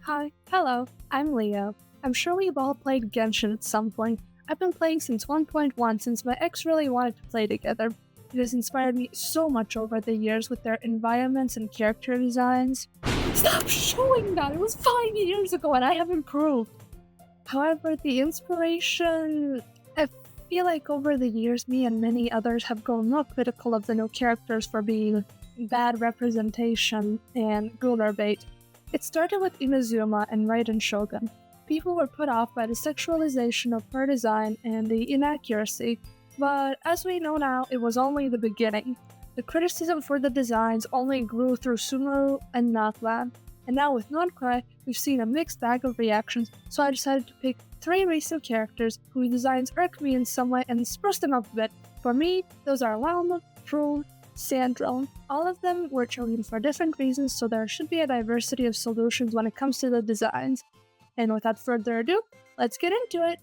Hello, I'm Leo. I'm sure we've all played Genshin at some point. I've been playing since 1.1 since my ex really wanted to play together. It has inspired me so much over the years with their environments and character designs. Stop showing that! It was 5 years ago and I have improved! However, the inspiration... I feel like over the years, me and many others have grown more critical of the new characters for being bad representation and gunner bait. It started with Inazuma and Raiden Shogun. People were put off by the sexualization of her design and the inaccuracy, but as we know now, it was only the beginning. The criticism for the designs only grew through Sumeru and Natlan, and now with Nonkai, we've seen a mixed bag of reactions, so I decided to pick 3 recent characters whose designs irk me in some way and spruce them up a bit. For me, those are Lauma, Prune, Sandrone. All of them were chosen for different reasons, so there should be a diversity of solutions when it comes to the designs. And without further ado, let's get into it!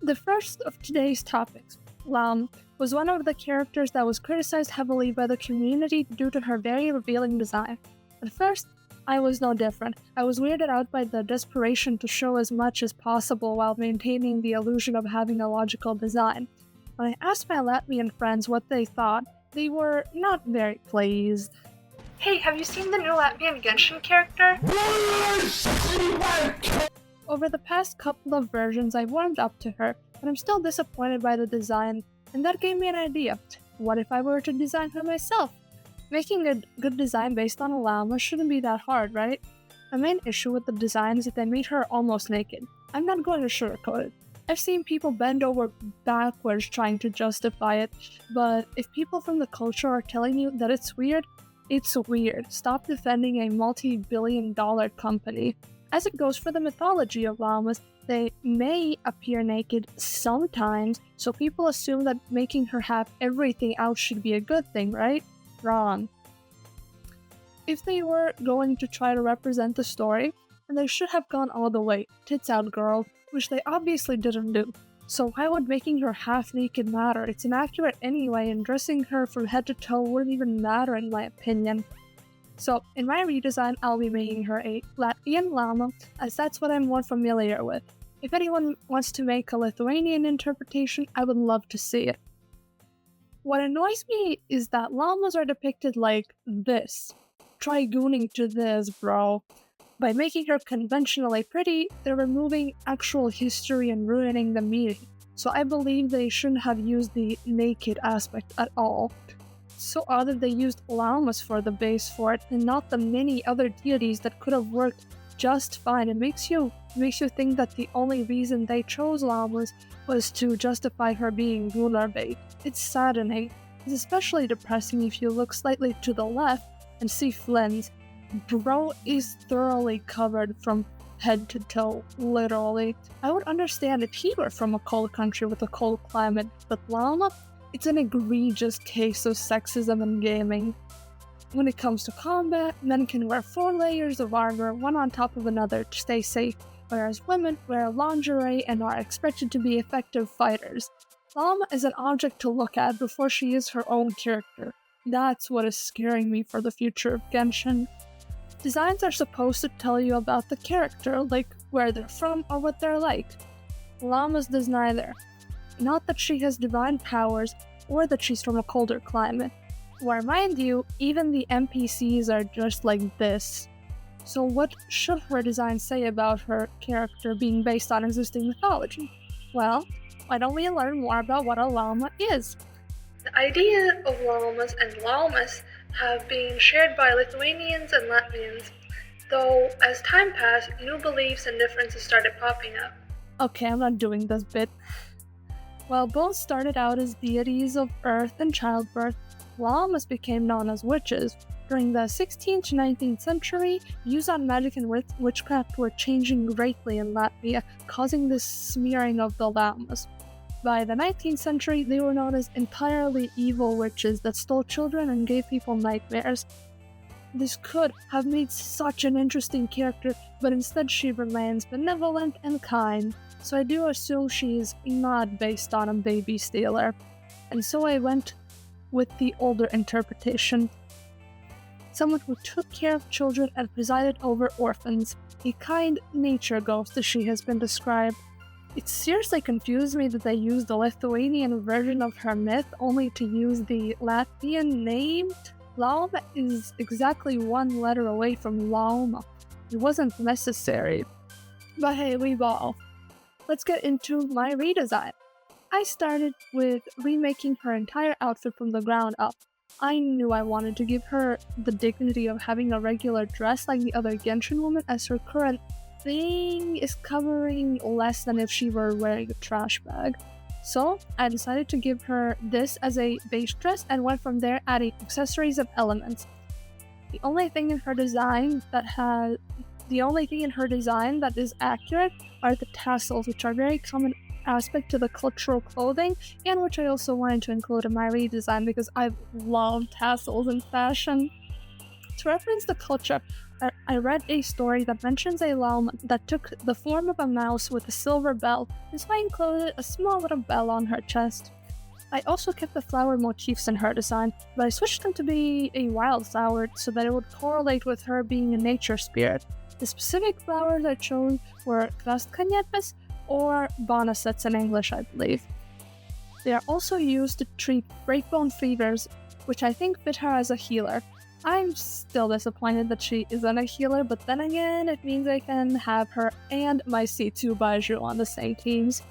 The first of today's topics, Lauma, was one of the characters that was criticized heavily by the community due to her very revealing design. At first, I was no different. I was weirded out by the desperation to show as much as possible while maintaining the illusion of having a logical design. When I asked my Latvian friends what they thought, they were not very pleased. Hey, have you seen the new Latvian Genshin character? Over the past couple of versions, I warmed up to her, but I'm still disappointed by the design, and that gave me an idea. What if I were to design her myself? Making a good design based on a llama shouldn't be that hard, right? My main issue with the design is that they made her almost naked. I'm not going to sugarcoat it. I've seen people bend over backwards trying to justify it, but if people from the culture are telling you that it's weird, it's weird. Stop defending a multi-billion-dollar company. As it goes for the mythology of llamas, they may appear naked sometimes, so people assume that making her have everything out should be a good thing, right? Wrong. If they were going to try to represent the story, then they should have gone all the way, tits out girl, which they obviously didn't do. So why would making her half naked matter? It's inaccurate anyway, and dressing her from head to toe wouldn't even matter in my opinion. So in my redesign, I'll be making her a Latvian llama, as that's what I'm more familiar with. If anyone wants to make a Lithuanian interpretation, I would love to see it. What annoys me is that llamas are depicted like this. Try gooning to this, bro. By making her conventionally pretty, they're removing actual history and ruining the meaning. So I believe they shouldn't have used the naked aspect at all. So odd that they used llamas for the base for it and not the many other deities that could have worked just fine. It makes you think that the only reason they chose llamas was to justify her being gunner bait. It's saddening. It's especially depressing if you look slightly to the left and see Flynn's. Bro is thoroughly covered from head to toe, literally. I would understand if he were from a cold country with a cold climate, but llama? It's an egregious case of sexism in gaming. When it comes to combat, men can wear 4 layers of armor, one on top of another, to stay safe, whereas women wear lingerie and are expected to be effective fighters. Lauma is an object to look at before she is her own character. That's what is scaring me for the future of Genshin. Designs are supposed to tell you about the character, like where they're from or what they're like. Lauma's does neither. Not that she has divine powers, or that she's from a colder climate. Where, mind you, even the NPCs are just like this. So what should her design say about her character being based on existing mythology? Well, why don't we learn more about what a llama is? The idea of llamas and laumas have been shared by Lithuanians and Latvians, though as time passed, new beliefs and differences started popping up. Okay, I'm not doing this bit. While both started out as deities of earth and childbirth, llamas became known as witches. During the 16th to 19th century, views on magic and witchcraft were changing greatly in Latvia, causing this smearing of the llamas. By the 19th century, they were known as entirely evil witches that stole children and gave people nightmares. This could have made such an interesting character, but instead she remains benevolent and kind, so I do assume she's not based on a baby stealer. And so I went with the older interpretation. someone who took care of children and presided over orphans. A kind nature ghost, as she has been described. It seriously confused me that they used the Lithuanian version of her myth only to use the Latvian name. Lauma is exactly one letter away from Lauma. It wasn't necessary. But hey, we ball. Let's get into my redesign. I started with remaking her entire outfit from the ground up. I knew I wanted to give her the dignity of having a regular dress like the other Genshin woman, as her current thing is covering less than if she were wearing a trash bag. So I decided to give her this as a base dress and went from there adding accessories of elements. The only thing in her design that is accurate are the tassels, which are a very common aspect to the cultural clothing, and which I also wanted to include in my redesign because I love tassels in fashion. To reference the culture, I read a story that mentions a Lauma that took the form of a mouse with a silver bell, and so I included a small little bell on her chest. I also kept the flower motifs in her design, but I switched them to be a wildflower so that it would correlate with her being a nature spirit. The specific flowers I chose were Krastkaniepes or Bonasets in English, I believe. They are also used to treat breakbone fevers, which I think fit her as a healer. I'm still disappointed that she isn't a healer, but then again, it means I can have her and my C2 Baiju on the same teams.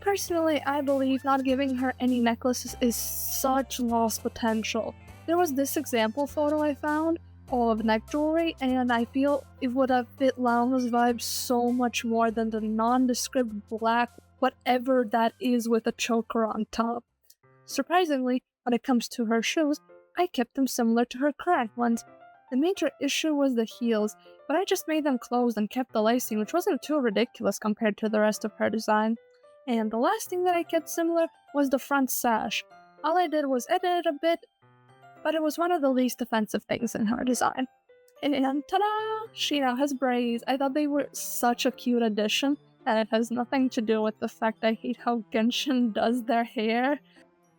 Personally, I believe not giving her any necklaces is such lost potential. There was this example photo I found of neck jewelry, and I feel it would have fit Lauma's vibe so much more than the nondescript black whatever that is with a choker on top. Surprisingly, when it comes to her shoes, I kept them similar to her current ones. The major issue was the heels, but I just made them closed and kept the lacing, which wasn't too ridiculous compared to the rest of her design. And the last thing that I kept similar was the front sash. All I did was edit it a bit, but it was one of the least offensive things in her design. And ta-da! She now has braids. I thought they were such a cute addition, and it has nothing to do with the fact I hate how Genshin does their hair.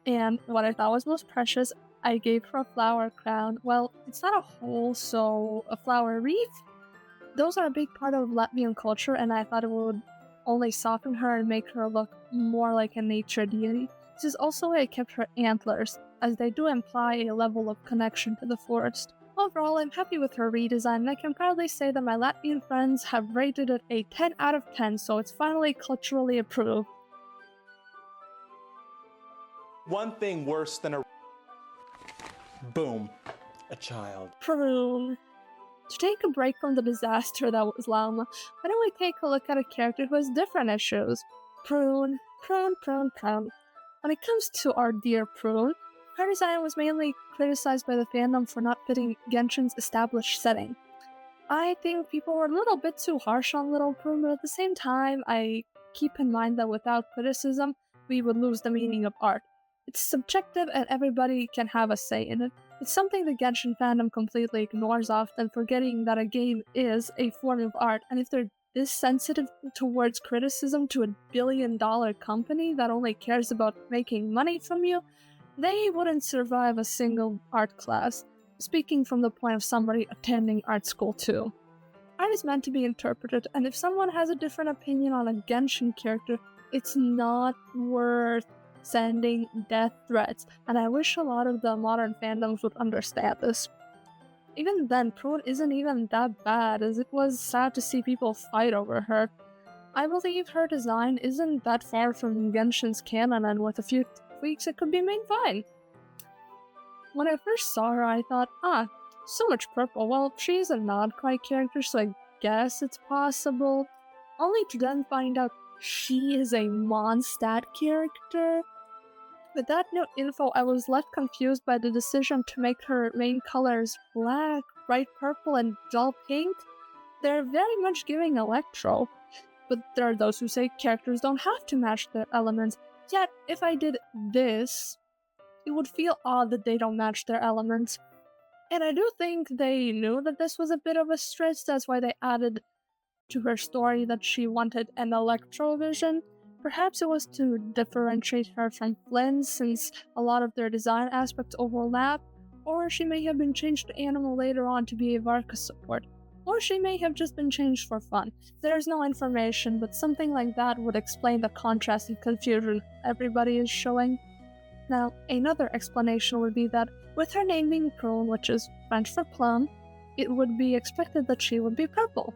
And what I thought was most precious, I gave her a flower crown. Well, it's not a whole, so a flower wreath? Those are a big part of Latvian culture, and I thought it would only soften her and make her look more like a nature deity. This is also why I kept her antlers, as they do imply a level of connection to the forest. Overall, I'm happy with her redesign, and I can proudly say that my Latvian friends have rated it a 10 out of 10, so it's finally culturally approved. One thing worse than a boom, a child. Prune. To take a break from the disaster that was Lauma, why don't we take a look at a character who has different issues? Prune. When it comes to our dear Prune, her design was mainly criticized by the fandom for not fitting Genshin's established setting. I think people were a little bit too harsh on little Prune, but at the same time, I keep in mind that without criticism, we would lose the meaning of art. It's subjective and everybody can have a say in it. It's something the Genshin fandom completely ignores often, forgetting that a game is a form of art, and if they're this sensitive towards criticism to $1 billion company that only cares about making money from you, they wouldn't survive a single art class, speaking from the point of somebody attending art school too. Art is meant to be interpreted, and if someone has a different opinion on a Genshin character, it's not worth sending death threats, and I wish a lot of the modern fandoms would understand this. Even then, Prune isn't even that bad, as it was sad to see people fight over her. I believe her design isn't that far from Genshin's canon, and with a few tweaks it could be made fine. When I first saw her, I thought, so much purple. Well, she's a non-quite character, so I guess it's possible. Only to then find out she is a Mondstadt character. With that new info, I was left confused by the decision to make her main colors black, bright purple, and dull pink. They're very much giving Electro, but there are those who say characters don't have to match their elements, yet if I did this, it would feel odd that they don't match their elements. And I do think they knew that this was a bit of a stretch, that's why they added to her story that she wanted an Electro vision. Perhaps it was to differentiate her from Flynn, since a lot of their design aspects overlap, or she may have been changed to animal later on to be a Varka support, or she may have just been changed for fun. There's no information, but something like that would explain the contrast and confusion everybody is showing. Now, another explanation would be that with her name being Prune, which is French for plum, it would be expected that she would be purple.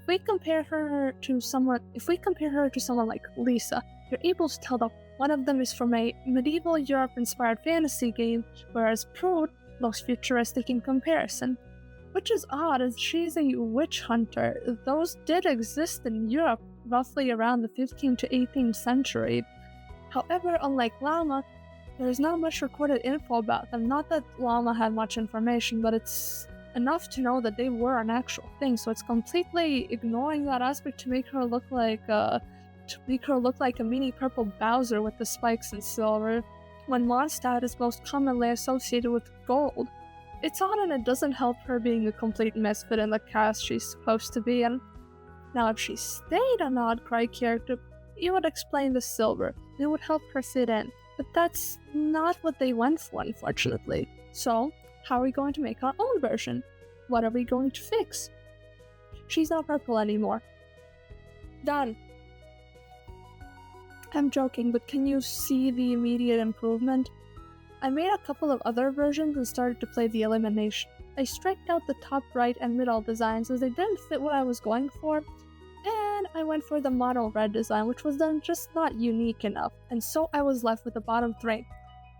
If we compare her to someone like Lisa, you're able to tell that one of them is from a medieval Europe-inspired fantasy game, whereas Prune looks futuristic in comparison. Which is odd, as she's a witch hunter. Those did exist in Europe roughly around the 15th to 18th century. However, unlike Lauma, there's not much recorded info about them. Not that Lauma had much information, but it's enough to know that they were an actual thing, so it's completely ignoring that aspect to make her look like a mini purple Bowser with the spikes and silver, when Mondstadt is most commonly associated with gold. It's odd, and it doesn't help her being a complete misfit in the cast she's supposed to be in. Now, if she stayed an Oddcry character, it would explain the silver. It would help her fit in. But that's not what they went for, unfortunately. So, how are we going to make our own version? What are we going to fix? She's not purple anymore. Done. I'm joking, but can you see the immediate improvement? I made a couple of other versions and started to play the elimination. I striked out the top right and middle designs as they didn't fit what I was going for, and I went for the model red design, which was then just not unique enough, and so I was left with the bottom three.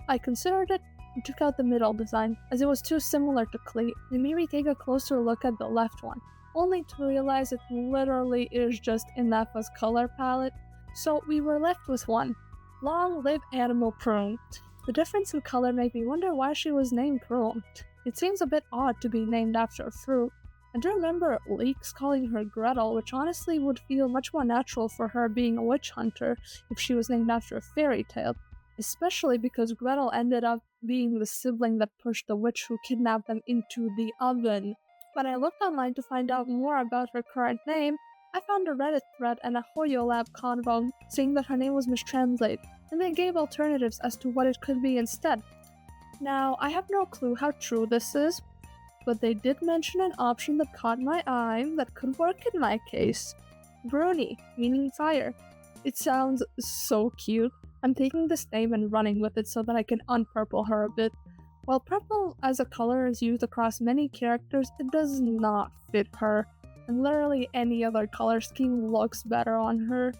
I considered it and took out the middle design, as it was too similar to Clee, and made me take a closer look at the left one, only to realize it literally is just Inafa's color palette, so we were left with one. Long live Animal Prune. The difference in color made me wonder why she was named Prune. It seems a bit odd to be named after a fruit. I do remember leaks calling her Gretel, which honestly would feel much more natural for her being a witch hunter if she was named after a fairy tale, especially because Gretel ended up being the sibling that pushed the witch who kidnapped them into the oven. When I looked online to find out more about her current name, I found a Reddit thread and a HoYoLab convo saying that her name was mistranslated, and they gave alternatives as to what it could be instead. Now, I have no clue how true this is, but they did mention an option that caught my eye that could work in my case. Bruni, meaning fire. It sounds so cute. I'm taking this name and running with it so that I can unpurple her a bit. While purple as a color is used across many characters, it does not fit her, and literally any other color scheme looks better on her.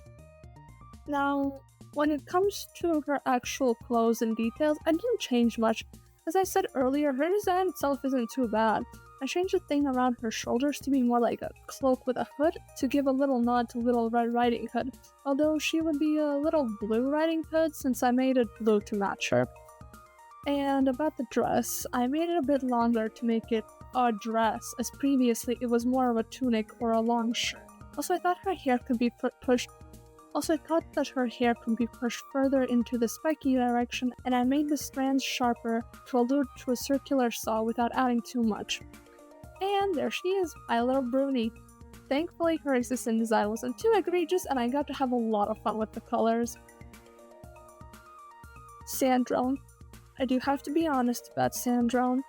Now, when it comes to her actual clothes and details, I didn't change much. As I said earlier, her design itself isn't too bad. I changed the thing around her shoulders to be more like a cloak with a hood, to give a little nod to Little Red Riding Hood, although she would be a little Blue Riding Hood since I made it blue to match her. And about the dress, I made it a bit longer to make it a dress, as previously it was more of a tunic or a long shirt. Also, I thought that her hair could be pushed further into the spiky direction, and I made the strands sharper to allude to a circular saw without adding too much. And there she is, my little Bruni. Thankfully, her existing design wasn't too egregious, and I got to have a lot of fun with the colors. Sandrone. I do have to be honest about Sandrone.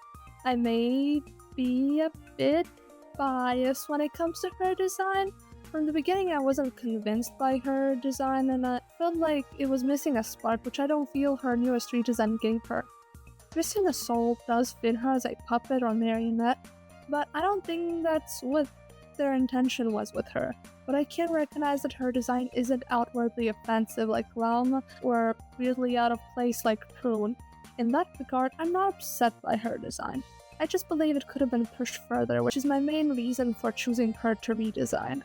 I may be a bit biased when it comes to her design. From the beginning, I wasn't convinced by her design, and I felt like it was missing a spark, which I don't feel her newest redesign gave her. Missing a soul does fit her as a puppet or marionette, but I don't think that's what their intention was with her. But I can recognize that her design isn't outwardly offensive like Lauma, or weirdly out of place like Prune. In that regard, I'm not upset by her design. I just believe it could have been pushed further, which is my main reason for choosing her to redesign.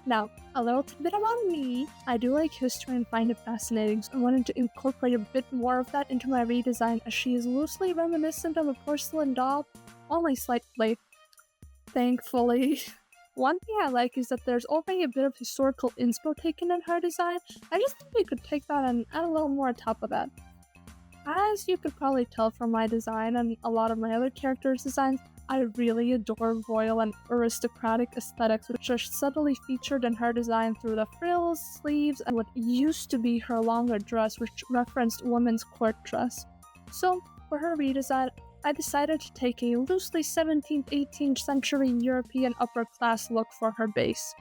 Now, a little bit about me. I do like history and find it fascinating, so I wanted to incorporate a bit more of that into my redesign, as she is loosely reminiscent of a porcelain doll, only slightly. Thankfully. One thing I like is that there's already a bit of historical inspo taken in her design. I just think we could take that and add a little more on top of that. As you could probably tell from my design and a lot of my other characters' designs, I really adore royal and aristocratic aesthetics, which are subtly featured in her design through the frills, sleeves, and what used to be her longer dress, which referenced women's court dress. So, for her redesign, I decided to take a loosely 17th, 18th century European upper-class look for her base.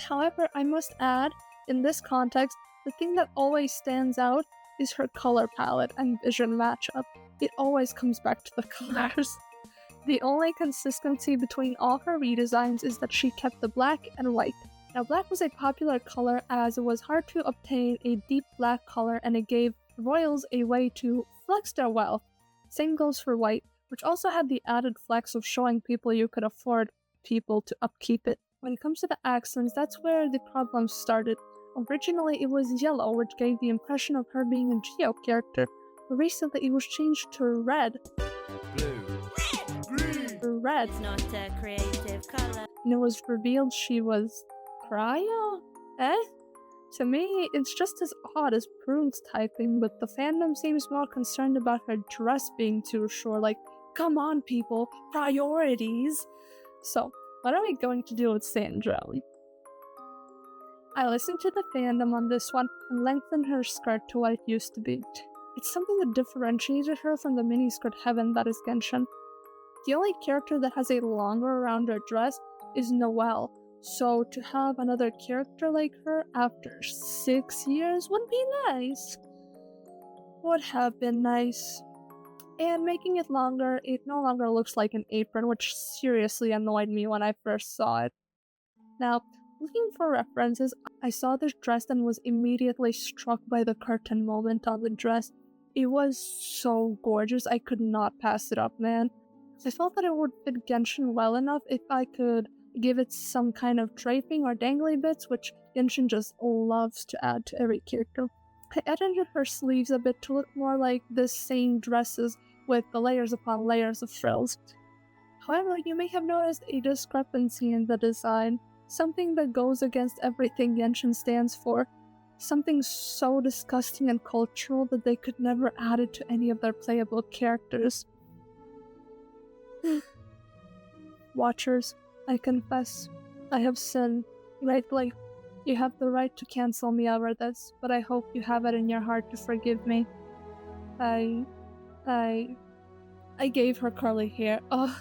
However, I must add, in this context, the thing that always stands out is her color palette and vision matchup. It always comes back to the colors. The only consistency between all her redesigns is that she kept the black and white. Now, black was a popular color as it was hard to obtain a deep black color and it gave royals a way to flex their wealth. Same goes for white, which also had the added flex of showing people you could afford people to upkeep it. When it comes to the accents, that's where the problem started. Originally, it was yellow, which gave the impression of her being a Geo character, but recently it was changed to red. Blue. Red. It's not a creative color. And it was revealed she was Cryo? To me, it's just as odd as Prune's typing, but the fandom seems more concerned about her dress being too short, like, come on people, priorities! So, what are we going to do with Sandrone? I listened to the fandom on this one and lengthened her skirt to what it used to be. It's something that differentiated her from the miniskirt heaven that is Genshin. The only character that has a longer rounder dress is Noelle, so to have another character like her after 6 years would be nice. Would have been nice. And making it longer, it no longer looks like an apron, which seriously annoyed me when I first saw it. Now, looking for references, I saw this dress and was immediately struck by the curtain moment on the dress. It was so gorgeous, I could not pass it up, man. I felt that it would fit Genshin well enough if I could give it some kind of draping or dangly bits, which Genshin just loves to add to every character. I edited her sleeves a bit to look more like the same dresses with the layers upon layers of frills. However, you may have noticed a discrepancy in the design, something that goes against everything Genshin stands for, something so disgusting and cultural that they could never add it to any of their playable characters. Watchers, I confess, I have sinned greatly. You have the right to cancel me over this, but I hope you have it in your heart to forgive me. I gave her curly hair. Ugh.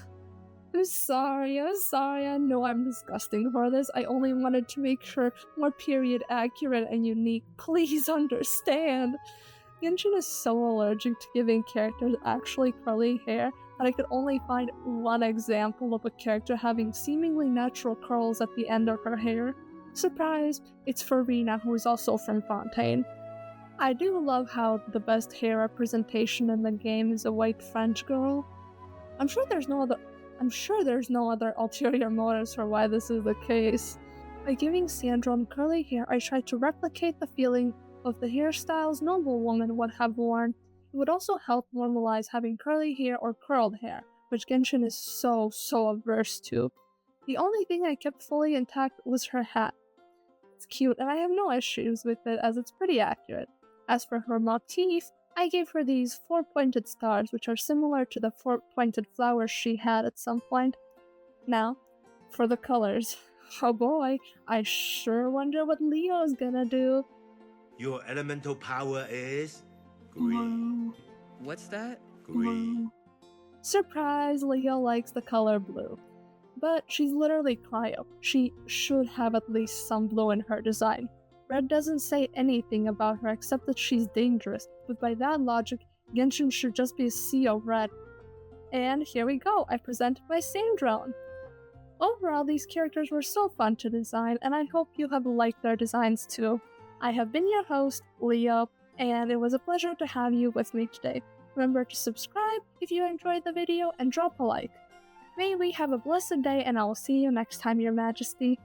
I'm sorry, I know I'm disgusting for this. I only wanted to make her more period accurate and unique. Please understand. Genshin is so allergic to giving characters actually curly hair that I could only find one example of a character having seemingly natural curls at the end of her hair. Surprise, it's Farina, who is also from Fontaine. I do love how the best hair representation in the game is a white French girl. I'm sure there's no other ulterior motives for why this is the case. By giving Sandrone curly hair, I tried to replicate the feeling of the hairstyles noblewoman would have worn. It would also help normalize having curly hair or curled hair, which Genshin is so averse to. The only thing I kept fully intact was her hat. It's cute and I have no issues with it as it's pretty accurate. As for her motif, I gave her these 4 pointed stars, which are similar to the 4 pointed flowers she had at some point. Now, for the colors. Oh boy, I sure wonder what Leo's gonna do. Your elemental power is green. What's that? Green. Surprise, Leo likes the color blue. But she's literally Cryo. She should have at least some blue in her design. Red doesn't say anything about her except that she's dangerous, but by that logic, Genshin should just be a sea of red. And here we go, I presented my Sandrone. Overall, these characters were so fun to design, and I hope you have liked their designs too. I have been your host, Leo, and it was a pleasure to have you with me today. Remember to subscribe if you enjoyed the video and drop a like. May we have a blessed day, and I will see you next time, Your Majesty.